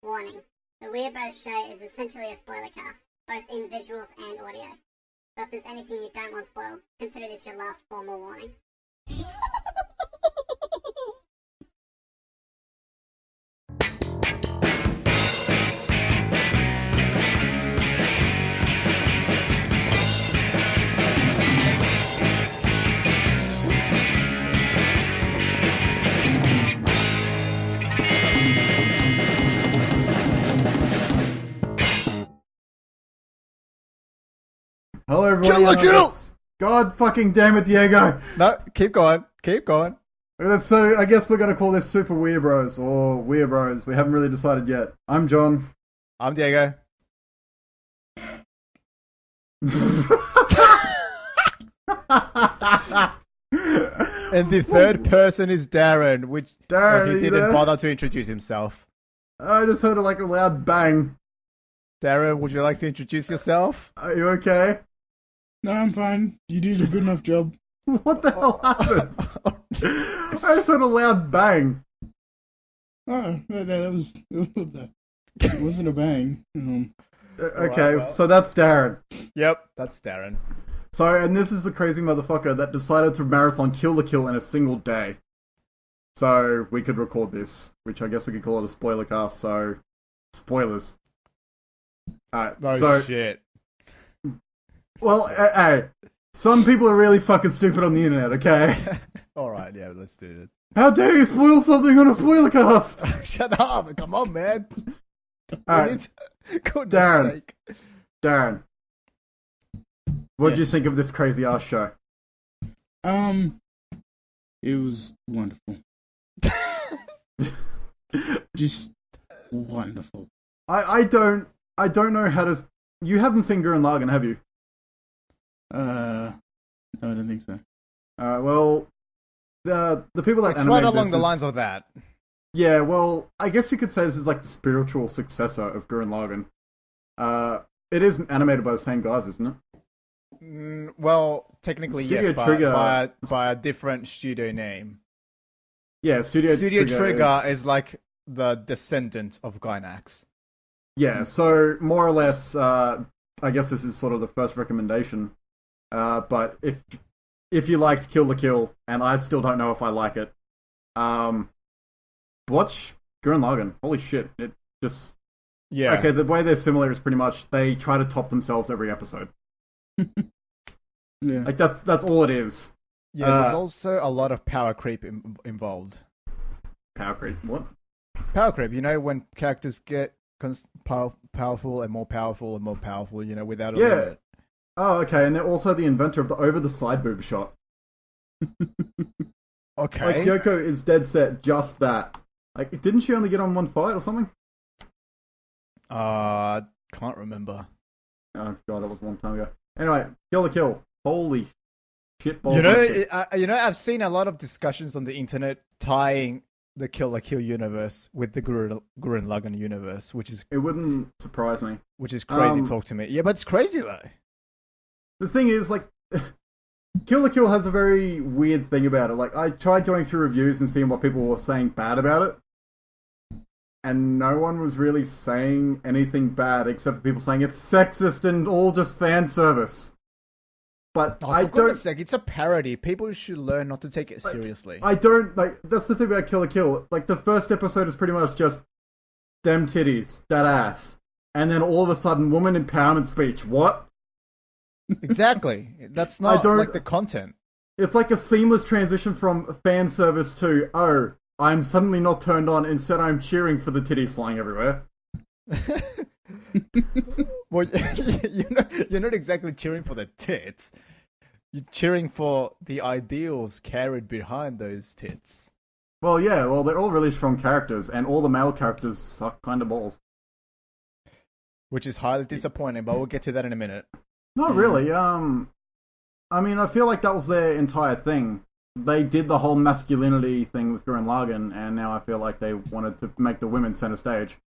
Warning. The Weeabros show is essentially a spoiler cast, both in visuals and audio. So if there's anything you don't want spoiled, consider this your last formal warning. Hello everybody. Kill! God fucking damn it, Diego. No, keep going. Keep going. So I guess we're going to call this Super Weeabros or Weeabros. We haven't really decided yet. I'm John. I'm Diego. And the third person is Darren, which Darren, he didn't bother to introduce himself. I just heard a loud bang. Darren, would you like to introduce yourself? Are you okay? No, I'm fine. You did a good enough job. What the hell happened? I just heard a loud bang. Oh, it wasn't a bang. Okay, well. so that's Darren. Yep, that's Darren. So, and this is the crazy motherfucker that decided to marathon Kill the Kill in a single day. So, we could record this, which I guess we could call it a spoiler cast, so... Spoilers. Alright, No so... shit. Well, hey, some people are really fucking stupid on the internet, okay? Alright, yeah, let's do it. How dare you spoil something on a spoiler cast? Shut up! Come on, man. Alright, Goodness Darren. sake. Darren. What did you Yes. think of this crazy ass show? It was wonderful. Just wonderful. I don't know how to... You haven't seen Gurren Lagann, have you? No, I don't think so. Well, the people that It's animated right along this the is- lines of that. Yeah, well, I guess you could say this is like the spiritual successor of Gurren Lagann. It is animated by the same guys, isn't it? Well, technically Studio yes, but Trigger- by a different studio name. Yeah, Studio Trigger is like the descendant of Gainax. Yeah, so more or less, I guess this is sort of the first recommendation. But if you liked Kill the Kill, and I still don't know if I like it, watch Gurren Lagann. Holy shit, it just... Yeah. Okay, the way they're similar is pretty much they try to top themselves every episode. Yeah. Like, that's all it is. Yeah, there's also a lot of power creep involved. Power creep, what? Power creep, you know, when characters get powerful and more powerful and more powerful, you know, without a Yeah. limit. Oh, okay, and they're also the inventor of the over-the-side boob shot. Okay. Like, Yoko is dead set just that. Like, didn't she only get on one fight or something? Can't remember. Oh god, that was a long time ago. Anyway, Kill the Kill. Holy shit balls. You know, I've seen a lot of discussions on the internet tying the Kill la Kill universe with the Gurren Lagann universe, which is It wouldn't surprise me. crazy talk to me. Yeah, but it's crazy though. The thing is, like, Kill the Kill has a very weird thing about it. Like, I tried going through reviews and seeing what people were saying bad about it. And no one was really saying anything bad except for people saying it's sexist and all just fan service. But I For don't... goodness sake, it's a parody. People should learn not to take it seriously. I don't, like, that's the thing about Kill la Kill. Like, the first episode is pretty much just them titties, that ass. And then all of a sudden, woman empowerment speech. What? Exactly. That's not like the content. It's like a seamless transition from fan service to, oh, I'm suddenly not turned on, instead I'm cheering for the titties flying everywhere. Well, you're not exactly cheering for the tits. You're cheering for the ideals carried behind those tits. Well, yeah, well, they're all really strong characters, and all the male characters suck kind of balls. Which is highly disappointing, but we'll get to that in a minute. Not really, I mean, I feel like that was their entire thing. They did the whole masculinity thing with Gurren Lagann, and now I feel like they wanted to make the women center stage.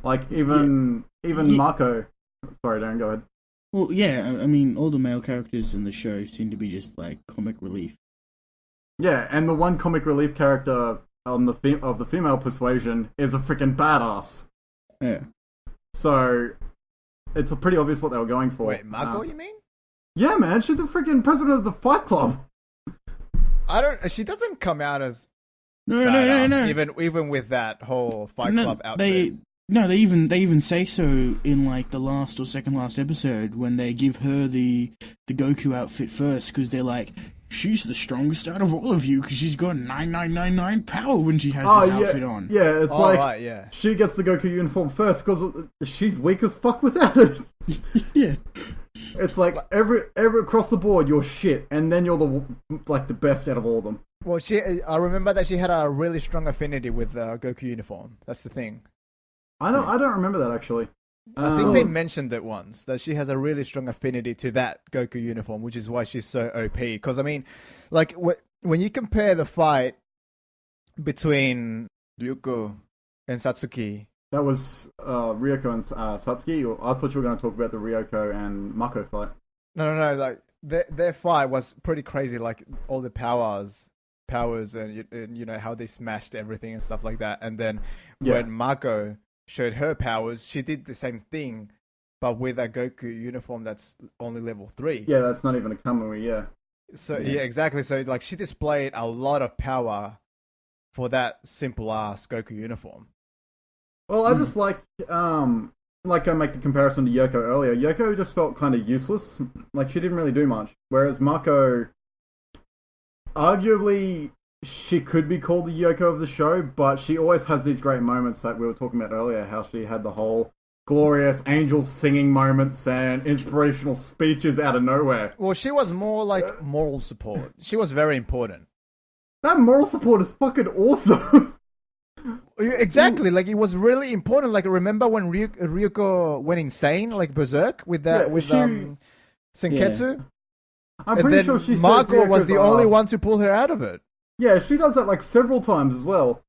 Like, even Mako... Sorry, Darren, go ahead. Well, yeah, I mean, all the male characters in the show seem to be just, like, comic relief. Yeah, and the one comic relief character on of the female persuasion is a freaking badass. Yeah. So it's pretty obvious what they were going for. Wait, Mako, you mean? Yeah, man, she's the freaking president of the Fight Club. She doesn't come out as No. even with that whole Fight Club outfit. They even say so in like the last or second last episode when they give her the Goku outfit first, because they're like, she's the strongest out of all of you because she's got 9999 power when she has this outfit on. Yeah, it's she gets the Goku uniform first because she's weak as fuck without it. Yeah. It's like every across the board you're shit, and then you're the best out of all of them. Well, I remember that she had a really strong affinity with the Goku uniform. That's the thing. I don't remember that actually. I think they mentioned it once, that she has a really strong affinity to that Goku uniform, which is why she's so OP. Because, I mean, like, when you compare the fight between Ryuko and Satsuki... That was Ryuko and Satsuki, or I thought you were going to talk about the Ryuko and Mako fight. No, like, their fight was pretty crazy, like, all the powers and you know, how they smashed everything and stuff like that. And then when Mako showed her powers, she did the same thing, but with a Goku uniform that's only level 3. Yeah, that's not even a Kamui, yeah. So yeah, exactly. So like she displayed a lot of power for that simple ass Goku uniform. Well, I just like I make the comparison to Yoko earlier. Yoko just felt kind of useless. Like she didn't really do much. Whereas Mako, arguably, she could be called the Yoko of the show, but she always has these great moments that we were talking about earlier, how she had the whole glorious angels singing moments and inspirational speeches out of nowhere. Well, she was more like moral support. She was very important. That moral support is fucking awesome. Exactly, like it was really important. Like remember when Ryuko went insane, like berserk with that Senketsu? Yeah. I'm pretty sure she Mako was the only one to pull her out of it. Yeah, she does that like several times as well.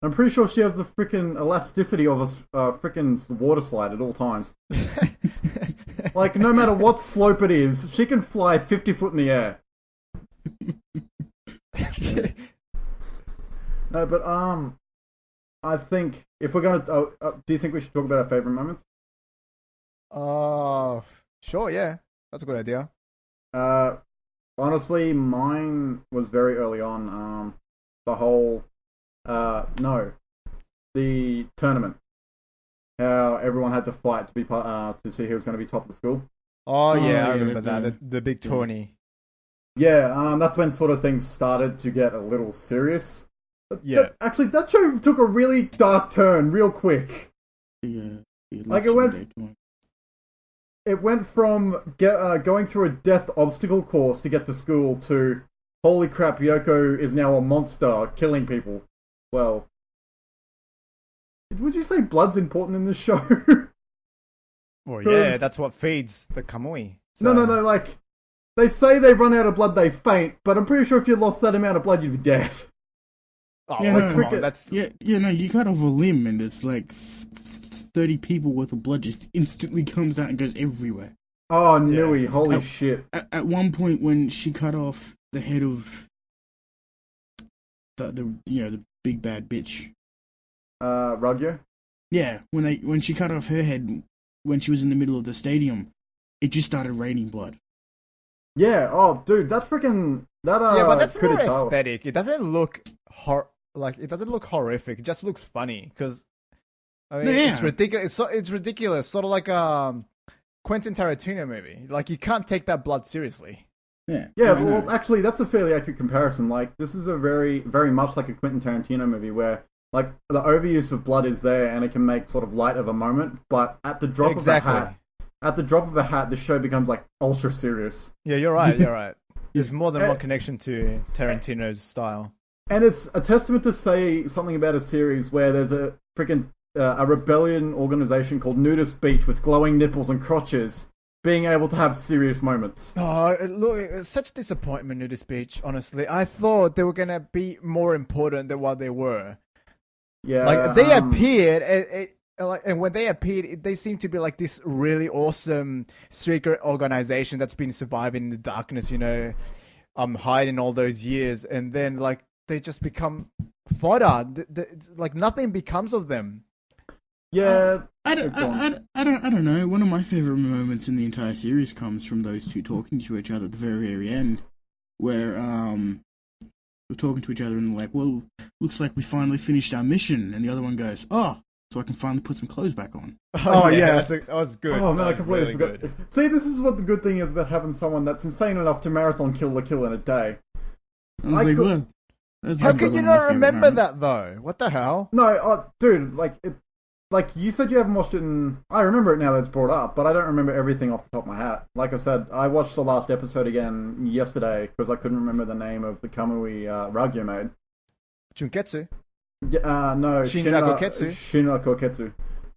I'm pretty sure she has the freaking elasticity of a freaking water slide at all times. Like, no matter what slope it is, she can fly 50 foot in the air. No, but I think if we're gonna, do you think we should talk about our favorite moments? Sure, yeah, that's a good idea. Honestly, mine was very early on. The whole, the tournament. How everyone had to fight to be to see who was going to be top of the school. Oh yeah, I remember that. The big tourney. Yeah, that's when sort of things started to get a little serious. Yeah. Actually, that show took a really dark turn real quick. Yeah. Like it went from going through a death obstacle course to get to school to, holy crap, Yoko is now a monster killing people. Well, would you say blood's important in this show? Well, yeah, that's what feeds the Kamui. So... No, like, they say they run out of blood, they faint, but I'm pretty sure if you lost that amount of blood, you'd be dead. Oh, yeah, like, come on, that's... Yeah, no, you cut off a limb and it's like 30 people worth of blood just instantly comes out and goes everywhere. Oh, Nui, holy shit. At one point when she cut off the head of the big bad bitch. Rugyo? Yeah, when she cut off her head when she was in the middle of the stadium, it just started raining blood. Yeah, oh dude, that's freaking yeah, but that's more aesthetic. It doesn't look it doesn't look horrific. It just looks funny because I mean it's ridiculous. It's ridiculous, sort of like a Quentin Tarantino movie. Like you can't take that blood seriously. Yeah. Well, actually, that's a fairly accurate comparison. Like this is a very, very much like a Quentin Tarantino movie where like the overuse of blood is there and it can make sort of light of a moment, but at the drop of a hat. At the drop of a hat, the show becomes like ultra serious. Yeah, you're right. You're right. There's more than one connection to Tarantino's style. And it's a testament to say something about a series where there's a freaking a rebellion organization called Nudist Beach with glowing nipples and crotches being able to have serious moments. Oh, look, it's such disappointment, Nudist Beach, honestly. I thought they were going to be more important than what they were. Yeah. Like, they appeared... And when they appeared, they seemed to be like this really awesome secret organization that's been surviving in the darkness, hiding all those years. And then, like, they just become fodder. Like, nothing becomes of them. Yeah. I don't know. One of my favorite moments in the entire series comes from those two talking to each other at the very, very end, where we're talking to each other and they're like, "Well, looks like we finally finished our mission," and the other one goes, "Oh, so I can finally put some clothes back on." Oh yeah, that was good. Oh man, I completely really forgot. Good. See, this is what the good thing is about having someone that's insane enough to marathon Kill la Kill in a day. I was like, "What?" How can you not remember that though? What the hell? No, dude, like you said, you haven't watched it, and I remember it now that it's brought up, but I don't remember everything off the top of my head. Like I said, I watched the last episode again yesterday because I couldn't remember the name of the Kamui Ragyo made. Junketsu. No, Shinra Koketsu. Shinra Koketsu.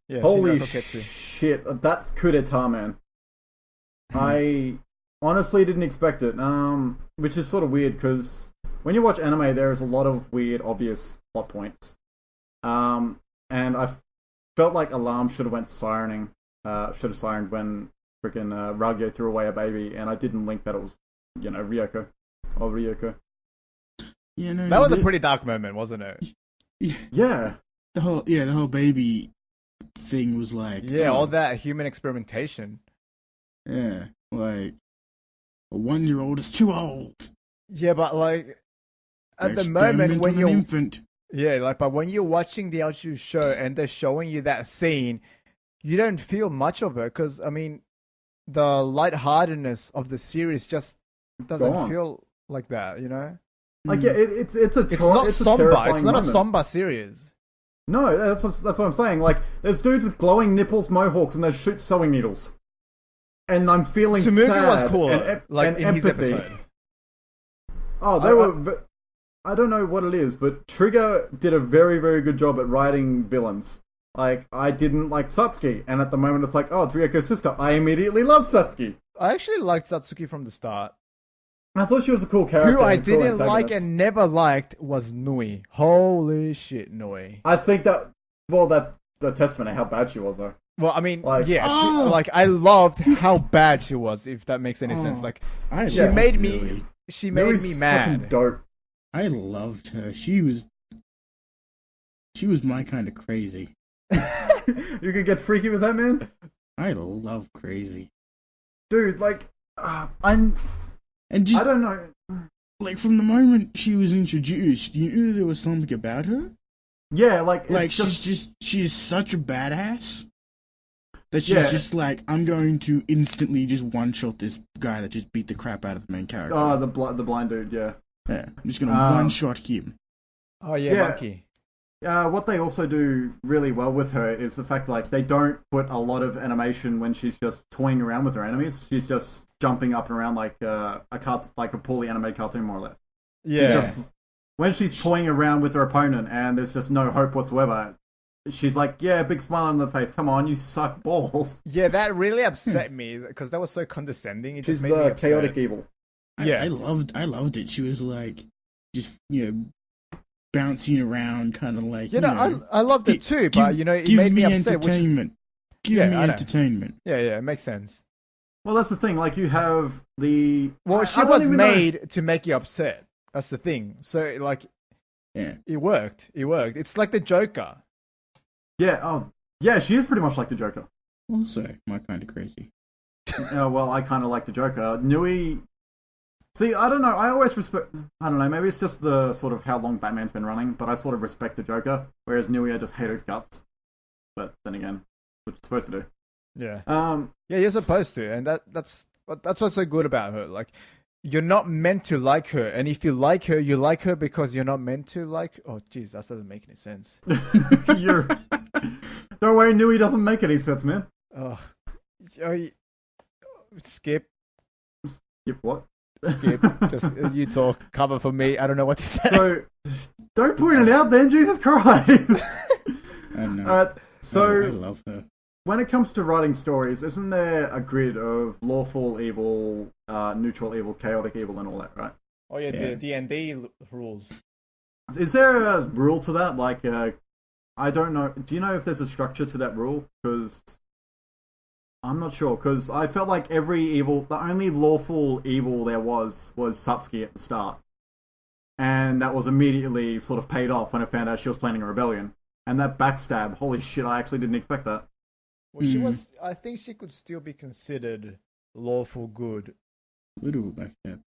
Yeah, Holy Shinra Koketsu. shit, that's coup d'etat, man. I honestly didn't expect it, which is sort of weird because when you watch anime, there is a lot of weird, obvious plot points. And I felt like Alarm should have went sirening, should have sirened when freaking Ragyo threw away a baby, and I didn't link that it was, Ryoko. Or Ryoko. Yeah, no, That was a pretty dark moment, wasn't it? Yeah. The whole baby thing was like, Yeah, all that human experimentation. Yeah, like a 1-year-old is too old. Yeah, but like at They're the moment when experimenting on you're an infant. Yeah, like, but when you're watching the actual show and they're showing you that scene, you don't feel much of it because, I mean, the lightheartedness of the series just doesn't feel like that, you know? Like, yeah, it's not somber. It's not a moment. somber series. No, that's what I'm saying. Like, there's dudes with glowing nipples, mohawks, and they shoot sewing needles. And I'm feeling Tsumugi sad was cool, and like in his empathy. episode. Oh, they were... I don't know what it is, but Trigger did a very, very good job at writing villains. Like, I didn't like Satsuki, and at the moment it's like, oh, it's Ryoko's sister. I immediately love Satsuki. I actually liked Satsuki from the start. I thought she was a cool character. Who I and cool didn't like antagonist. and never liked was Nui. Holy shit, Nui. I think that's the testament of how bad she was, though. Well, I mean, Like- yeah, I loved how bad she was, if that makes any sense. Like, she made me Nui's fucking mad. dope. I loved her. She was my kind of crazy. You could get freaky with that, man? I love crazy. Dude, like, And just I don't know. like from the moment she was introduced, you knew there was something about her. Yeah, like Like it's she's such a badass that she's just like, I'm going to instantly just one shot this guy that just beat the crap out of the main character. Oh, the blind dude, yeah. Yeah, I'm just gonna one shot him. Oh, yeah, Monkey. What they also do really well with her is the fact like they don't put a lot of animation when she's just toying around with her enemies. She's just jumping up and around like a poorly animated cartoon, more or less. Yeah. When she's toying around with her opponent and there's just no hope whatsoever, she's like, yeah, big smile on the face. Come on, you suck balls. Yeah, that really upset me because that was so condescending. It She's just made me the upset. chaotic evil. Yeah. I loved it. She was like, just bouncing around, kind of like. I loved it too, but it made me upset. Entertainment. Give me entertainment. Yeah, it makes sense. Well, that's the thing. Like you have the. Well, she was made to make you upset. That's the thing. So like, it worked. It worked. It's like the Joker. Yeah. Oh, yeah. She is pretty much like the Joker. Also, my kind of crazy. Well, I kind of like the Joker. Nui. See, I don't know. I always respect. I don't know. Maybe it's just the sort of how long Batman's been running, but I sort of respect the Joker. Whereas Nui, I just hate her guts. But then again, what you're supposed to do. Yeah. Yeah, you're supposed to, and that's what's so good about her. Like, you're not meant to like her, and if you like her because you're not meant to like. Oh, jeez, that doesn't make any sense. Don't worry, Nui doesn't make any sense, man. Oh, skip. Skip what? Skip. Just you talk. Cover for me. I don't know what to say. So, don't point it out, then. Jesus Christ. I know. Alright, so I love her. When it comes to writing stories, isn't there a grid of lawful evil, neutral evil, chaotic evil, and all that, right? Oh yeah, the D&D rules. Is there a rule to that? Like, I don't know. Do you know if there's a structure to that rule? Because I'm not sure. Because I felt like the only lawful evil there was Satsuki at the start, and that was immediately sort of paid off when I found out she was planning a rebellion. And that backstab, holy shit, I actually didn't expect that. Well, she was. I think she could still be considered lawful good Little backstab.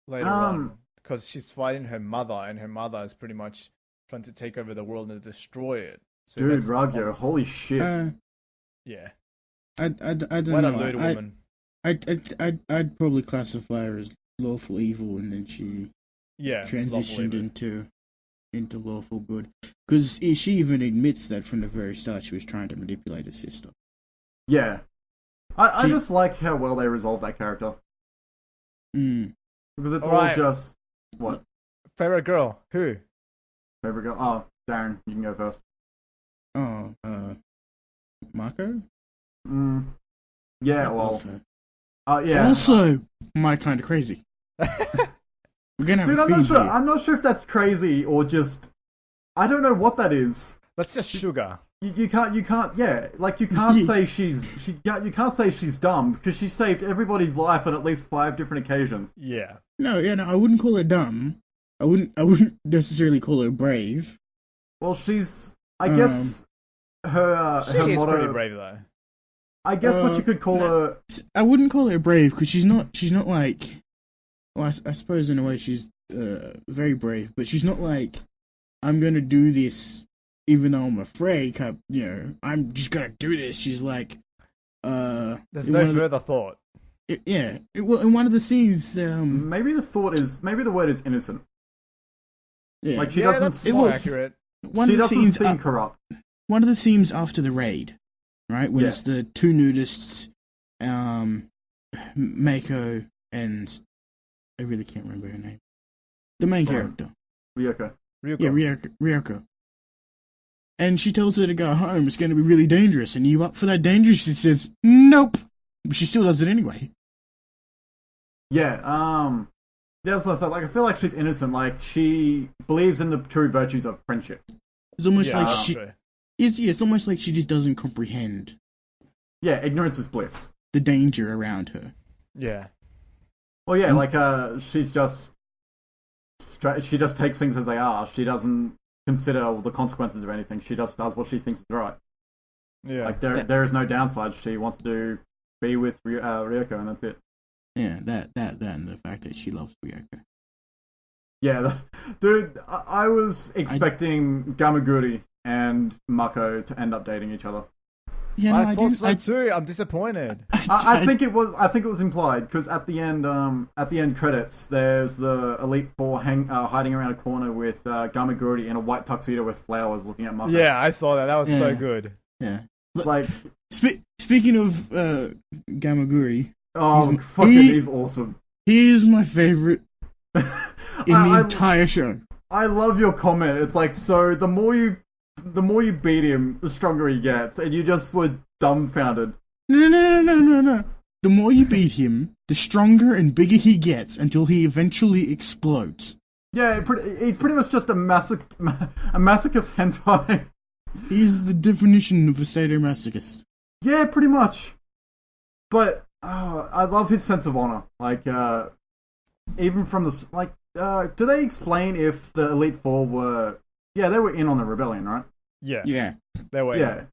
later on, because she's fighting her mother, and her mother is pretty much trying to take over the world and destroy it. So Dude, that's the Ragyo, whole- holy shit. yeah. I don't What a know. lewd woman. I'd probably classify her as lawful evil, and then she Yeah. transitioned lawful into lawful good. Because she even admits that from the very start she was trying to manipulate her sister. Yeah. I just like how well they resolved that character. Mm. Because it's Alright. all just... What? favorite girl. Who? Favorite girl? Oh, Darren, you can go first. Oh, Marco? Yeah, I well... love her. yeah. Also, my kind of crazy. We're gonna have Dude, a I'm not theme sure. here. I'm not sure if that's crazy or just... I don't know what that is. That's just sugar. You can't, yeah, like you can't Yeah. say you can't say she's dumb because she saved everybody's life on at least 5 different occasions. Yeah. No, I wouldn't call her dumb. I wouldn't necessarily call her brave. Well, I guess her She her is motto. pretty brave though. I guess what you could call her. I wouldn't call her brave because she's not like. Well, I suppose in a way she's very brave, but she's not like, I'm gonna do this even though I'm afraid. I'm just gonna do this. She's like, There's no further thought. Well, in one of the scenes, Maybe the word is innocent. yeah, Like she Yeah, doesn't. that's more accurate. one She of the doesn't scenes, seem corrupt. one of the scenes after the raid, right? When Yeah. it's the two nudists, Mako and I really can't remember her name. The main character. Ryoko. Ryuko. Yeah, Ryoko. And she tells her to go home. It's going to be really dangerous. And you up for that danger? She says, nope. But she still does it anyway. Yeah. Yeah, that's what I said. Like, I feel like she's innocent. Like, she believes in the true virtues of friendship. It's almost Yeah, like that's she. true. It's almost like she just doesn't comprehend Yeah, ignorance is bliss. the danger around her. Yeah. Well, yeah, like she just takes things as they are. She doesn't consider the consequences of anything. She just does what she thinks is right. Yeah. Like there is no downside. She wants to be with Ryoko, and that's it. Yeah, that, and the fact that she loves Ryoko. Yeah, dude, I was expecting Gamaguri and Mako to end up dating each other. Yeah, no, I thought didn't. so too. I'm disappointed. I think it was implied because at the end credits, there's the Elite Four hiding around a corner with Gamaguri in a white tuxedo with flowers, looking at Mako. Yeah, I saw that. That was so Yeah. good. Yeah. Like, Speaking of Gamaguri, he's awesome. he is my favorite in the I entire show. I love your comment. It's like, so the more you beat him, the stronger he gets, and you just were dumbfounded. No. The more you beat him, the stronger and bigger he gets until he eventually explodes. Yeah, he's pretty much just a masochist hentai. He's the definition of a sadomasochist. Yeah, pretty much. But I love his sense of honor. Like, even from do they explain if the Elite Four were? Yeah, they were in on the rebellion, right? Yeah. They were. Yeah.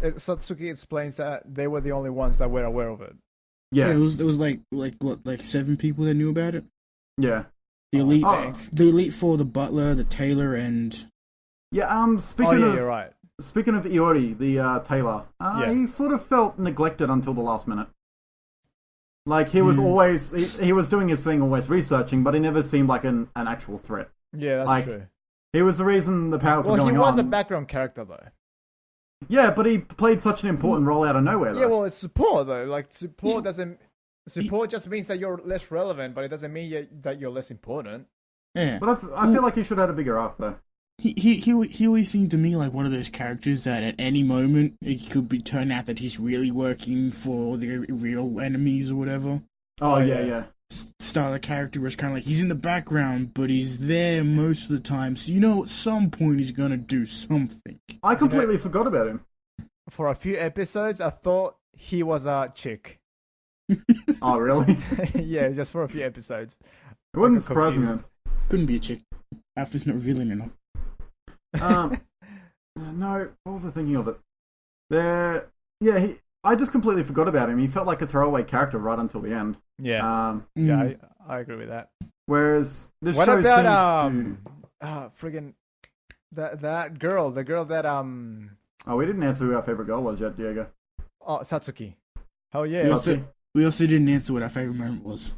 Satsuki explains that they were the only ones that were aware of it. Yeah, It was like 7 people that knew about it. yeah, The elite, thanks. the elite four, the butler, the tailor, and yeah. Speaking You're right. Speaking of Iori, the tailor, he sort of felt neglected until the last minute. Like, he was always he was doing his thing, always researching, but he never seemed like an actual threat. Yeah, that's Like, true. He was the reason the powers were Well, going he on. was a background character though. Yeah, but he played such an important role out of nowhere, though. Yeah, well, it's support though. Like support doesn't. Support just means that you're less relevant, but it doesn't mean that you're less important. yeah. But I feel like he should have had a bigger arc, though. He always seemed to me like one of those characters that at any moment it could be turned out that he's really working for the real enemies or whatever. Oh, yeah. Style of character was kind of like he's in the background, but he's there most of the time. So you know, at some point he's gonna do something. I completely forgot about him. For a few episodes, I thought he was a chick. Oh, really? Yeah, just for a few episodes. It wouldn't I got surprise me, confused. man. Couldn't be a chick. Alpha's not revealing enough. No, what was I thinking of it? There, yeah, I just completely forgot about him. He felt like a throwaway character right until the end. Yeah, yeah, I agree with that. Whereas this What show about seems friggin' that girl, the girl that Oh, we didn't answer who our favorite girl was yet, Diego. Oh, Satsuki. Hell We yeah. also didn't answer what our favorite moment was.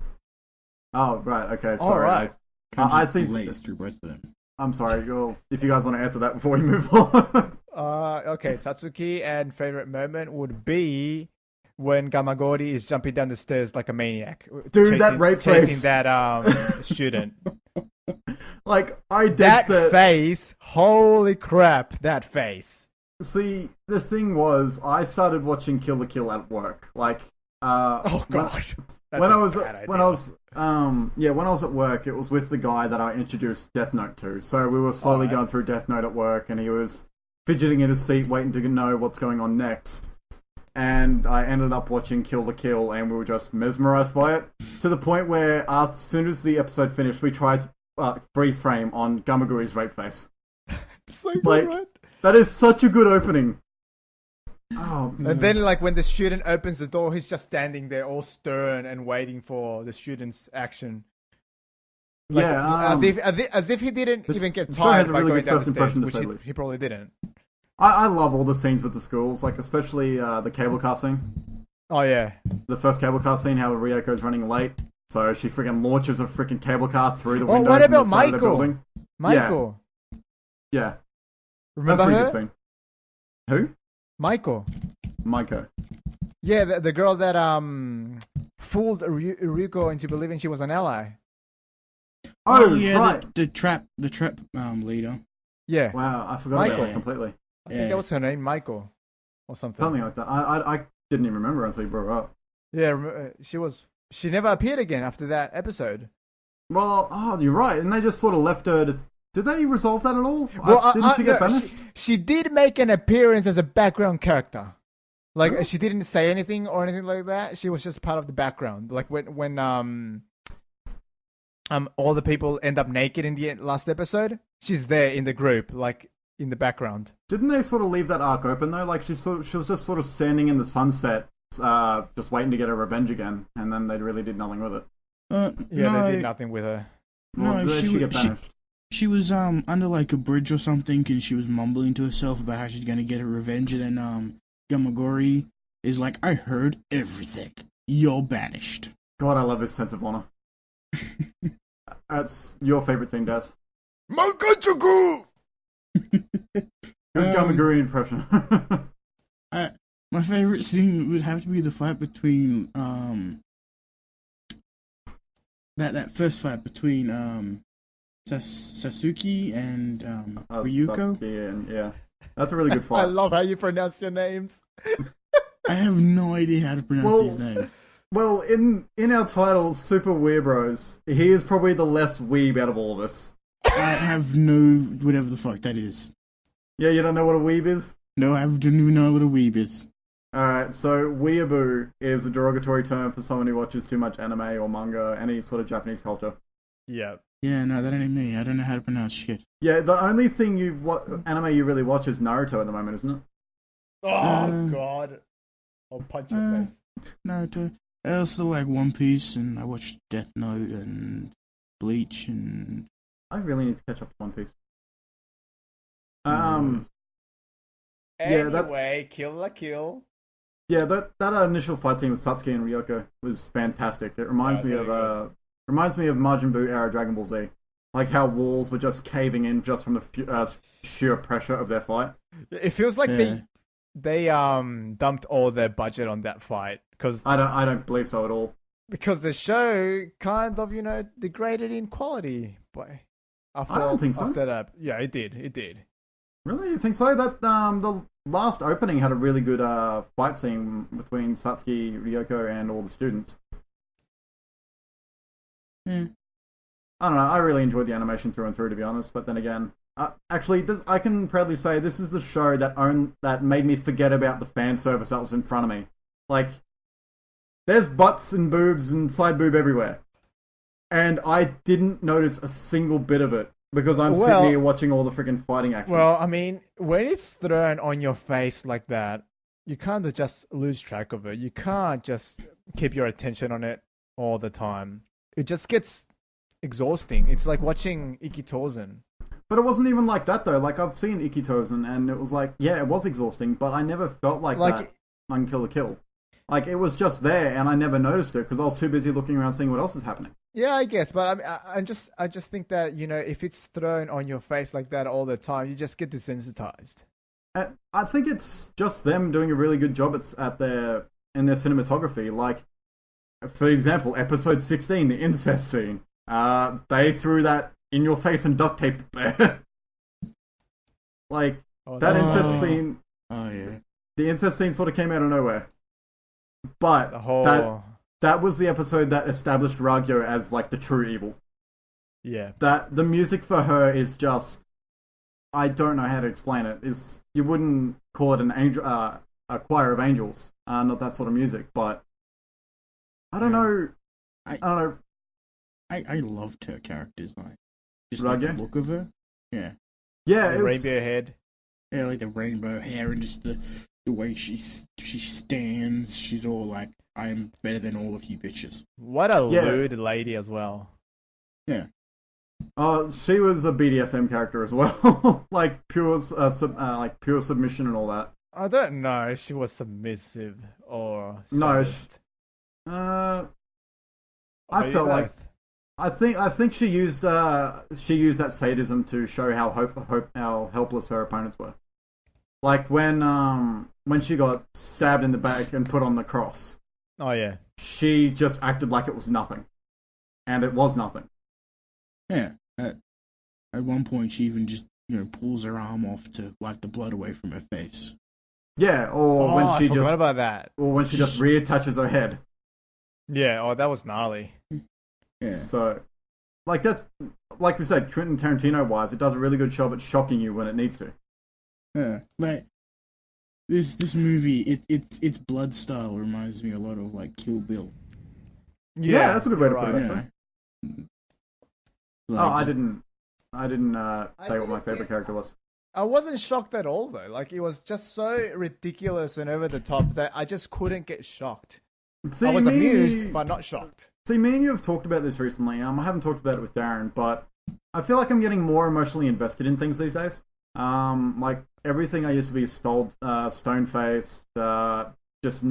Oh, right, okay, sorry. All right. I see. Blazed through both of them. I'm sorry. Well, if you guys want to answer that before we move on. Okay, Satsuki, and favorite moment would be when Gamagori is jumping down the stairs like a maniac. Dude, that rape chasing face. that student. Like, I did That face, holy crap, that face. See, the thing was, I started watching Kill la Kill at work. Like, Oh god. when I was at work, it was with the guy that I introduced Death Note to. So we were slowly going through Death Note at work, and he was fidgeting in his seat, waiting to know what's going on next. And I ended up watching Kill la Kill, and we were just mesmerized by it, to the point where as soon as the episode finished, we tried to freeze frame on Gamaguri's rape face. So good, Like, right? that is such a good opening. Oh, man. And then, like, when the student opens the door, he's just standing there all stern and waiting for the student's action. Like, as if he didn't even get show had tired a by really going good down the first stairs, impression, to which say the least. he probably didn't. I love all the scenes with the schools, like especially the cable car scene. Oh yeah, The first cable car scene, how Ryoko's running late, so she freaking launches a freaking cable car through the Oh, windows what in the about side of the Michael? building. Michael. Yeah, Remember that's a her? pretty good scene. Who? Michael. Maiko. Yeah, the girl that fooled Ryuko into believing she was an ally. Oh, yeah, right. the trap leader. Yeah, Wow, I forgot Michael. about that completely. I think that was her name, Michael, or something. Something like that. I didn't even remember until you brought her up. Yeah, she never appeared again after that episode. Well, you're right, and they just sort of left her to... Did they resolve that at all? Didn't she get banished? She did make an appearance as a background character. Like, she didn't say anything or anything like that. She was just part of the background. Like when all the people end up naked in the last episode, she's there in the group, like in the background. Didn't they sort of leave that arc open though? Like she was just sort of standing in the sunset, just waiting to get her revenge again, and then they really did nothing with it. They did nothing with her. Well, No, she get banished? she was under like a bridge or something, and she was mumbling to herself about how she's gonna get her revenge, and then Gamagori is like, "I heard everything. You're banished." God, I love his sense of honor. That's your favorite thing, Daz. Makachuku! Good Gamaguri impression. My favorite scene would have to be the fight between that first fight between Sasuke and Ryuko. Yeah, that's a really good fight. I love how you pronounce your names. I have no idea how to pronounce his name. Well, in our title, Super Weeabros, he is probably the less weeb out of all of us. I have no whatever the fuck that is. Yeah, you don't know what a weeb is? No, I don't even know what a weeb is. Alright, so weeaboo is a derogatory term for someone who watches too much anime or manga, any sort of Japanese culture. Yeah. Yeah, no, that ain't me. I don't know how to pronounce shit. Yeah, the only thing anime you really watch is Naruto at the moment, isn't it? Oh, God. I'll punch your face. Naruto. I also like One Piece, and I watched Death Note and Bleach, and... I really need to catch up to One Piece. Anyway, Kill la Kill. Yeah, that initial fight scene with Satsuki and Ryoko was fantastic. It reminds me of Majin Buu era Dragon Ball Z, like how walls were just caving in just from the sheer pressure of their fight. It feels like they dumped all their budget on that fight because I don't believe so at all. Because the show kind of degraded in quality, I don't think so. After that, yeah, it did. Really, you think so? That the last opening had a really good fight scene between Satsuki, Ryoko, and all the students. I don't know. I really enjoyed the animation through and through, to be honest. But then again, actually, I can proudly say this is the show that made me forget about the fan service that was in front of me. Like, there's butts and boobs and side boob everywhere, and I didn't notice a single bit of it because I'm sitting here watching all the freaking fighting action. Well, I mean, when it's thrown on your face like that, you kind of just lose track of it. You can't just keep your attention on it all the time. It just gets exhausting. It's like watching Ikitozen. But it wasn't even like that though. Like I've seen Ikitozen, and it was like, yeah, it was exhausting, but I never felt like that on Kill la Kill. Like it was just there, and I never noticed it because I was too busy looking around seeing what else is happening. Yeah, I guess, but I just think that, you know, if it's thrown on your face like that all the time, you just get desensitized. I think it's just them doing a really good job in their cinematography. Like, for example, episode 16, the incest scene. They threw that in your face and duct taped it there. Like that incest scene. Oh yeah. The incest scene sort of came out of nowhere, but that was the episode that established Ragyo as like the true evil. Yeah. That the music for her is just, I don't know how to explain it. You wouldn't call it an angel, a choir of angels, not that sort of music. But I don't know. I don't know. I loved her character design. Just Ragyo? like the look of her. Yeah. Yeah, the rainbow head. Yeah, like the rainbow hair and just the way she stands. She's all like, I am better than all of you bitches. What a lewd lady as well. Yeah. She was a BDSM character as well, like pure submission and all that. I don't know if she was submissive or no. sadist. I felt like I think she used that sadism to show how helpless her opponents were. Like when she got stabbed in the back and put on the cross. Oh yeah. She just acted like it was nothing, and it was nothing. Yeah. At one point, she even just pulls her arm off to wipe the blood away from her face. Yeah, or when she I forgot about that. Or when she just reattaches her head. Yeah. Oh, that was gnarly. Yeah. So, like that, like we said, Quentin Tarantino wise, it does a really good job at shocking you when it needs to. Yeah, like this movie, its blood style reminds me a lot of like Kill Bill. Yeah, that's a good way to put it. Yeah. Like, I didn't say what my favorite character was. I wasn't shocked at all though. Like it was just so ridiculous and over the top that I just couldn't get shocked. I was amused, but not shocked. See, me and you have talked about this recently. I haven't talked about it with Darren, but I feel like I'm getting more emotionally invested in things these days. Like everything I used to be stone-faced, just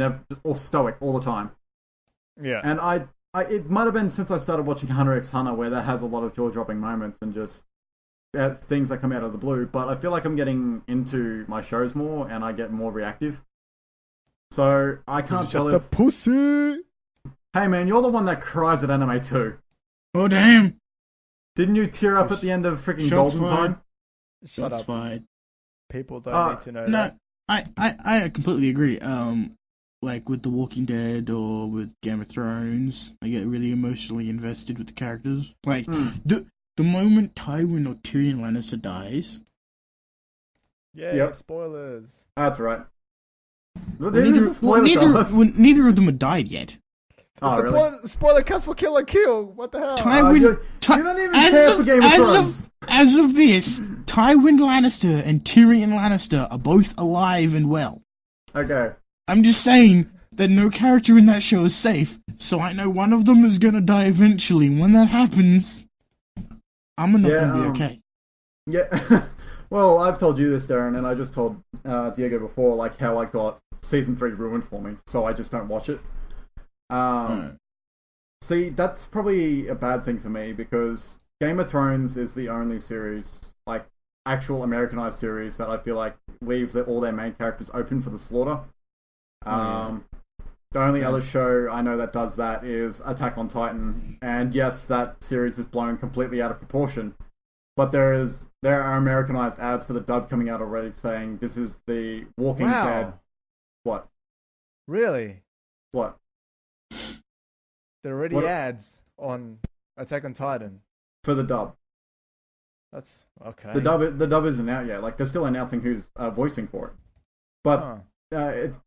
all stoic all the time. Yeah. And it might have been since I started watching Hunter x Hunter where that has a lot of jaw-dropping moments and just things that come out of the blue. But I feel like I'm getting into my shows more and I get more reactive. So I can't tell just a pussy. Hey man, you're the one that cries at anime too. Oh damn! Didn't you tear up at the end of freaking Golden Time? Shut up. Fine. People don't need to know that. I completely agree. Like with The Walking Dead or with Game of Thrones, I get really emotionally invested with the characters. Like the moment Tywin or Tyrion Lannister dies. Yeah, yep. Spoilers. That's right. Neither of them have died yet. Oh, really? Spoiler cast for Kill la Kill. What the hell? Tywin, you don't even care for Game of Thrones. As of this, Tywin Lannister and Tyrion Lannister are both alive and well. Okay. I'm just saying that no character in that show is safe, so I know one of them is gonna die eventually. When that happens, I'm not gonna be okay. Yeah. Well, I've told you this, Darren, and I just told Diego before, like how I got season 3 ruined for me, so I just don't watch it. See, that's probably a bad thing for me because Game of Thrones is the only series, like actual Americanized series, that I feel like leaves all their main characters open for the slaughter. The only other show I know that does that is Attack on Titan, and yes, that series is blown completely out of proportion. But there are Americanized ads for the dub coming out already saying this is the Walking Dead. What? Really? What? There are already ads on Attack on Titan for the dub. That's okay. The dub isn't out yet. Like they're still announcing who's voicing for it, but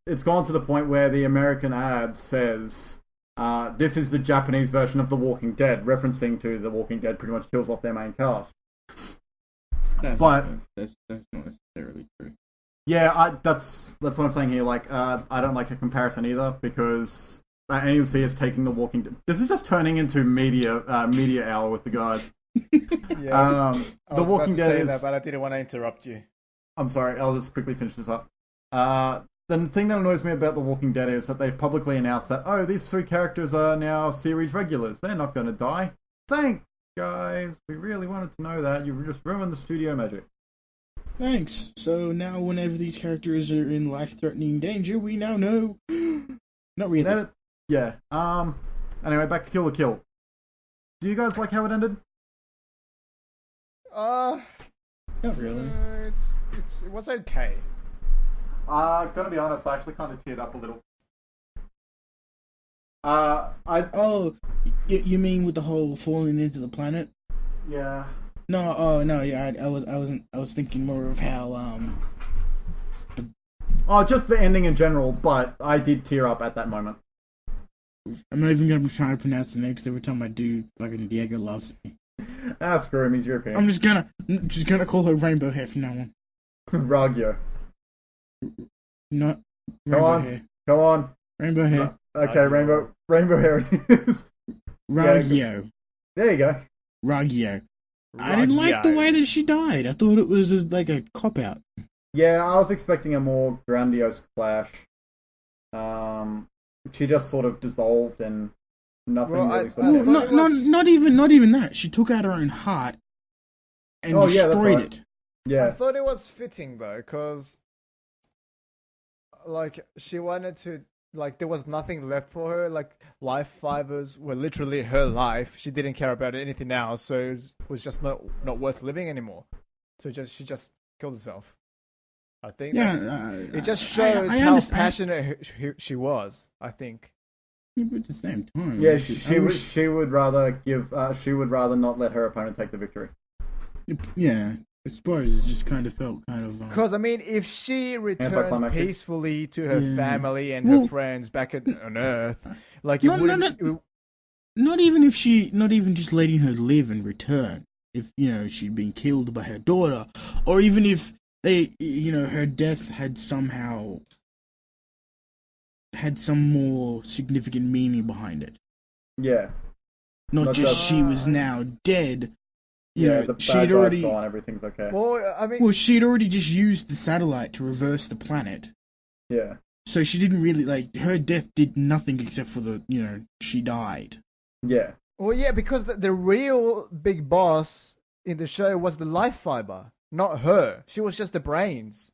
it's gone to the point where the American ad says this is the Japanese version of The Walking Dead, referencing to The Walking Dead pretty much kills off their main cast. That's not necessarily true. Yeah, that's what I'm saying here. Like, I don't like a comparison either because AMC is taking The Walking Dead. This is just turning into media hour with the guys. Yeah. The Walking Dead is. That, but I didn't want to interrupt you. I'm sorry. I'll just quickly finish this up. The thing that annoys me about The Walking Dead is that they've publicly announced that these 3 characters are now series regulars. They're not going to die. Thanks, guys. We really wanted to know that. You just ruined the studio magic. Thanks. So now whenever these characters are in life-threatening danger, we now know. Not really. Yeah. Anyway, back to Kill la Kill. Do you guys like how it ended? Not really. It was okay. Gonna be honest, I actually kind of teared up a little. You mean with the whole falling into the planet? Yeah. No, yeah, I was thinking more of how just the ending in general, but I did tear up at that moment. I'm not even gonna try to pronounce the name because every time I do, fucking Diego loves me. Screw him, he's European. I'm just gonna call her Rainbow Hair from now on. Ragyo. Not Rainbow Hair. Go on. Rainbow Hair. Okay, Rainbow Hair it is. Ragyo. There you go. Ragyo. I didn't like the way that she died. I thought it was like a cop-out. Yeah, I was expecting a more grandiose clash. She just sort of dissolved and nothing not even that. She took out her own heart and destroyed it. Yeah. I thought it was fitting though, because like she wanted to, like there was nothing left for her. Like life fibers were literally her life. She didn't care about anything else, so it was just not worth living anymore. So she just killed herself. I think it just shows how passionate she was. I think. But at the same time, yeah, she would rather not let her opponent take the victory. Yeah, I suppose it just kind of felt because I mean, if she returned peacefully to her family and her friends back on Earth, like not even just letting her live and return. If she'd been killed by her daughter, or even if her death had somehow had some more significant meaning behind it. Yeah. Not just she was now dead. She'd already gone, everything's okay. Well, she'd already just used the satellite to reverse the planet. Yeah. So she didn't really her death did nothing except for she died. Yeah. Well, yeah, because the real big boss in the show was the life fiber, not her. She was just the brains.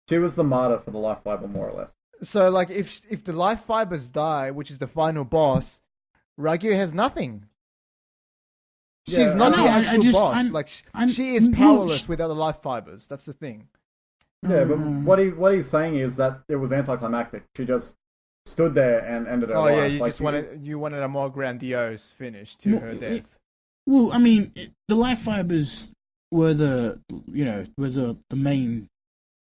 She was the martyr for the life fiber, more or less. So, like, if the life fibers die, which is the final boss, Ragyu has nothing. Yeah, she's not the actual boss. She is powerless without the life fibers. That's the thing. Yeah, but what he's saying is that it was anticlimactic. She just stood there and ended her life. Oh yeah, you wanted a more grandiose finish to her death. I mean, the life fibers were the main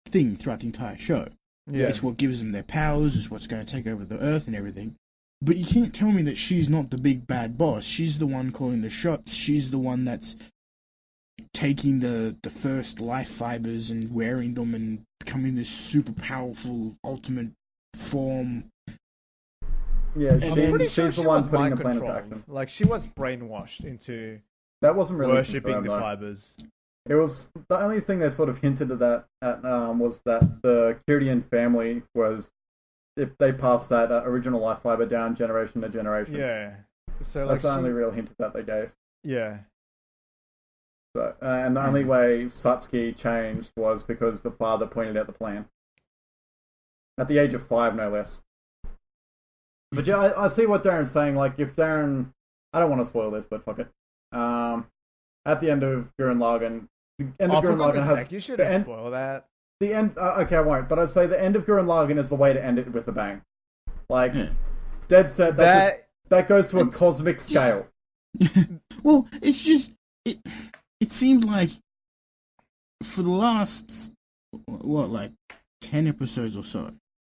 thing throughout the entire show. Yeah. It's what gives them their powers, it's what's going to take over the Earth and everything. But you can't tell me that she's not the big bad boss. She's the one calling the shots. She's the one that's taking the first life fibers and wearing them and becoming this super powerful ultimate form. Yeah, she's the one putting the plan into action. Like, she was brainwashed into that wasn't really worshipping the fibers. It was the only thing they sort of hinted at was that the Kyrdian family was, if they passed that original life fiber down generation to generation. Yeah. So that's the only real hint that they gave. Yeah. So and the only way Satsuki changed was because the father pointed out the plan. At the age of 5, no less. But yeah, I see what Darren's saying. Like, if Darren, I don't want to spoil this, but fuck it. At the end of Gurren Lagann, you shouldn't spoil that. The end. Okay, I won't. But I'd say the end of Gurren Lagann is the way to end it with a bang. Like, dead set. That goes to a cosmic scale. Well, it's just it seemed like for the last 10 episodes or so,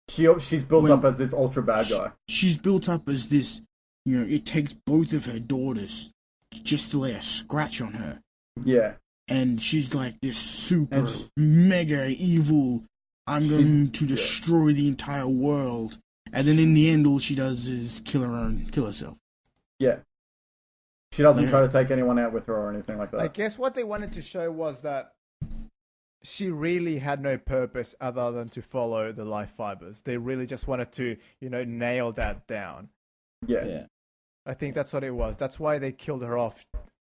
she's built up as this ultra bad guy. She's built up as this. It takes both of her daughters just to lay a scratch on her. Yeah. and she's like this super mega evil. I'm going to destroy the entire world, and then in the end, all she does is kill herself. Yeah. She doesn't try to take anyone out with her or anything like that. I guess what they wanted to show was that she really had no purpose other than to follow the life fibers. They really just wanted to, nail that down. Yeah. I think that's what it was. That's why they killed her off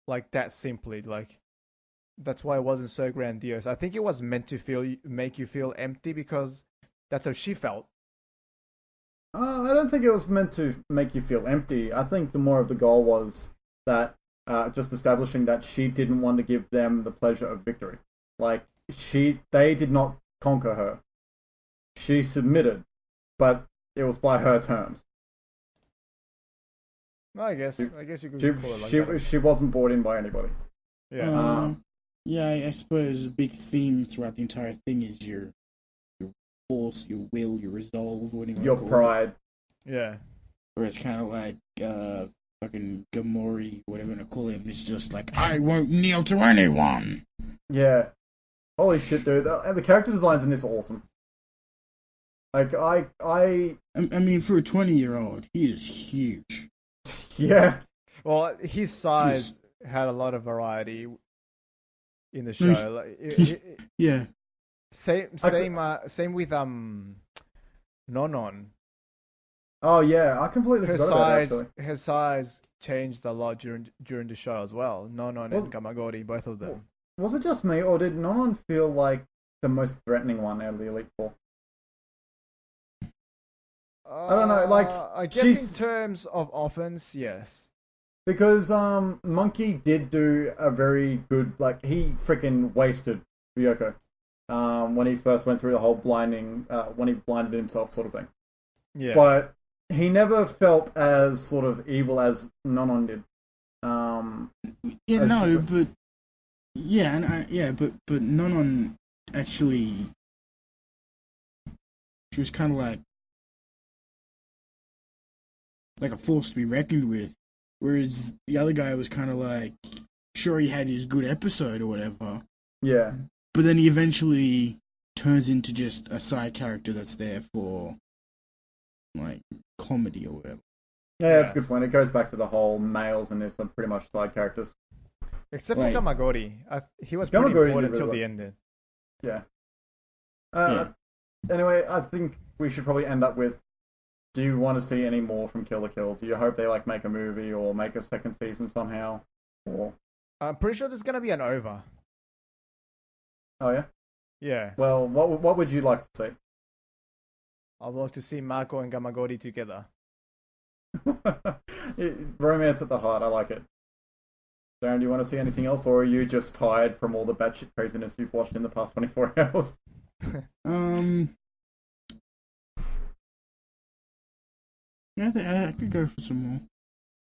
like that simply. Like, that's why it wasn't so grandiose. I think it was meant to make you feel empty because that's how she felt. I don't think it was meant to make you feel empty. I think the more of the goal was that just establishing that she didn't want to give them the pleasure of victory. Like, they did not conquer her. She submitted, but it was by her terms. I guess you could call it like that. She wasn't brought in by anybody. Yeah. I suppose a big theme throughout the entire thing is your force, your will, your resolve, your pride. Yeah. Where it's kind of like fucking Gamori, whatever you want to call him, is just like, I won't kneel to anyone. Yeah. Holy shit, dude. And the character designs in this are awesome. Like, I mean, for a 20-year-old, he is huge. Yeah. Well, his size had a lot of variety in the show. Yeah. Same with Nonon. Oh yeah, I completely forgot about that, actually. Her size changed a lot during the show as well. Nonon and Gamagori, both of them. Was it just me, or did Nonon feel like the most threatening one out of the Elite Four? I don't know, like, I guess in terms of offense, yes. Because Monkey did do a very good, like, he freaking wasted Ryoko when he first went through the whole blinding, when he blinded himself sort of thing. Yeah. But he never felt as sort of evil as Nonon did. But Nonon actually, she was kind of like a force to be reckoned with, whereas the other guy was kind of like, sure, he had his good episode or whatever. Yeah. But then he eventually turns into just a side character that's there for, like, comedy or whatever. Yeah, that's a good point. It goes back to the whole males and there's some pretty much side characters. Except for Gamagori. He was pretty important until the end. Yeah. Anyway, I think we should probably end up with, do you want to see any more from Kill la Kill? Do you hope they make a movie or make a second season somehow? Or I'm pretty sure there's going to be an OVA. Oh yeah? Yeah. Well, what would you like to see? I'd love to see Mako and Gamagori together. Romance at the heart, I like it. Darren, do you want to see anything else, or are you just tired from all the batshit craziness you've watched in the past 24 hours? Yeah, I could go for some more.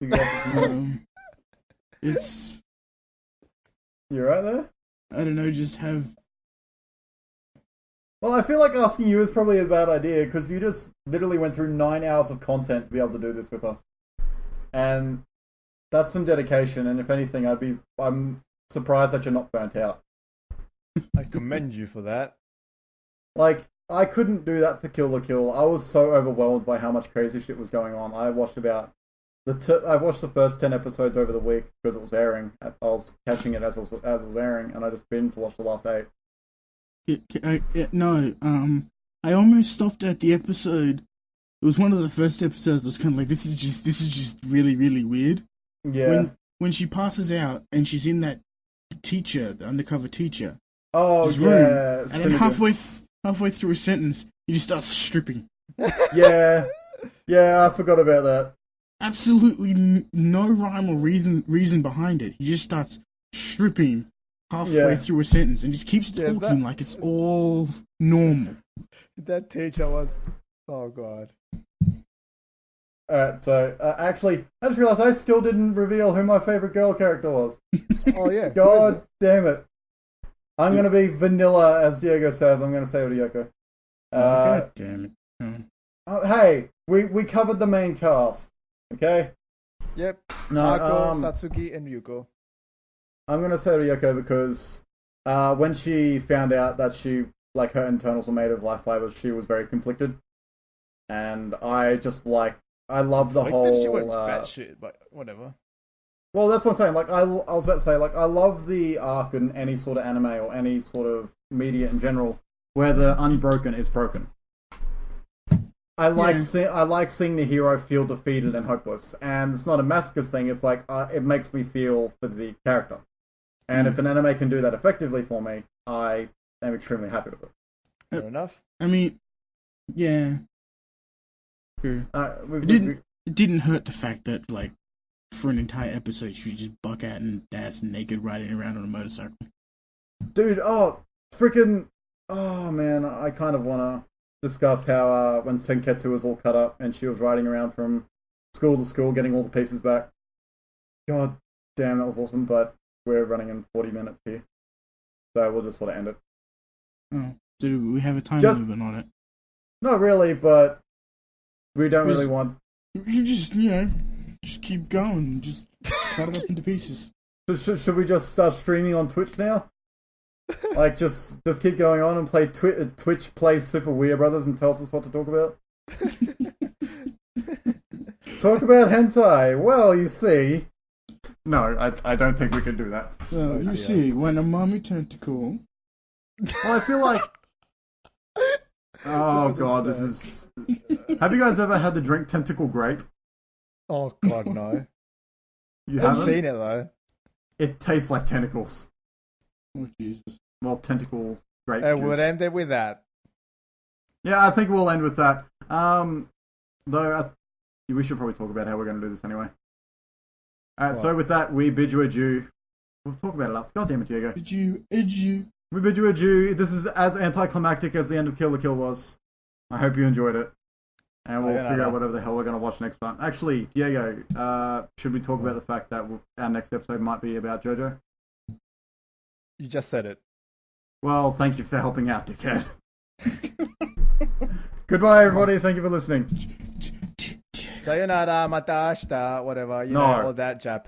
You go for some more? It's... You right there? I don't know, just have... Well, I feel like asking you is probably a bad idea, because you just literally went through 9 hours of content to be able to do this with us. And that's some dedication, and if anything, I'm surprised that you're not burnt out. I commend you for that. Like, I couldn't do that for Kill la Kill. I was so overwhelmed by how much crazy shit was going on. I watched I watched the first 10 episodes over the week because it was airing. I was catching it as it was airing, and I just binge watched the last 8. I almost stopped at the episode. It was one of the first episodes that was kind of like, this is just really, really weird. Yeah. When she passes out and she's in that the undercover teacher. Oh, yeah. Room, and then halfway through a sentence, he just starts stripping. Yeah. Yeah, I forgot about that. Absolutely no rhyme or reason behind it. He just starts stripping halfway through a sentence and just keeps talking like it's all normal. That teacher was... Oh, God. Alright, so, actually, I just realised I still didn't reveal who my favourite girl character was. Oh, yeah. God damn it. I'm going to be vanilla, as Diego says. I'm going to say Ryoko. God damn it. Hey, we covered the main cast, okay? Yep. No, Mako, Satsuki, and Ryuko. I'm gonna say Ryoko because when she found out that her internals were made of life fibers, she was very conflicted, and I love the whole. She went batshit, but whatever. Well, that's what I'm saying. I was about to say, I love the arc in any sort of anime or any sort of media in general where the unbroken is broken. I like seeing the hero feel defeated and hopeless, and it's not a masochist thing. It's it makes me feel for the character, and if an anime can do that effectively for me, I am extremely happy with it. Fair enough. I mean, yeah, sure. It didn't hurt the fact that for an entire episode she just buck out and ass naked riding around on a motorcycle. Dude, man, I kind of want to discuss how when Senketsu was all cut up and she was riding around from school to school getting all the pieces back. God damn, that was awesome, but we're running in 40 minutes here. So we'll just sort of end it. Oh, so we have a time limit on it? Not really, but we don't really want... You just keep going. Just cut it up into pieces. Should we just start streaming on Twitch now? Just keep going on and play Twitch plays Super Weeabros and tells us what to talk about? Talk about hentai. Well, you see... No, I don't think we can do that. Well, you see, when a mommy tentacle... Well, I feel like... Oh, God, this is... Have you guys ever had the drink Tentacle Grape? Oh, God, no. You haven't? I've seen it, though. It tastes like tentacles. Oh, Jesus. Well, tentacle grape And juice. we'll end it with that. Yeah, I think we'll end with that. Though, we should probably talk about how we're going to do this anyway. Alright, so with that, we bid you adieu. We'll talk about it up. God damn it, Diego. Bid you adieu. We bid you adieu. This is as anticlimactic as the end of Kill la Kill was. I hope you enjoyed it. And we'll figure out whatever the hell we're going to watch next time. Actually, Diego, should we talk about the fact that our next episode might be about JoJo? You just said it. Well, thank you for helping out, dickhead. Goodbye, everybody. Thank you for listening. Sayonara, mata ashita, whatever. You know, all that Jap.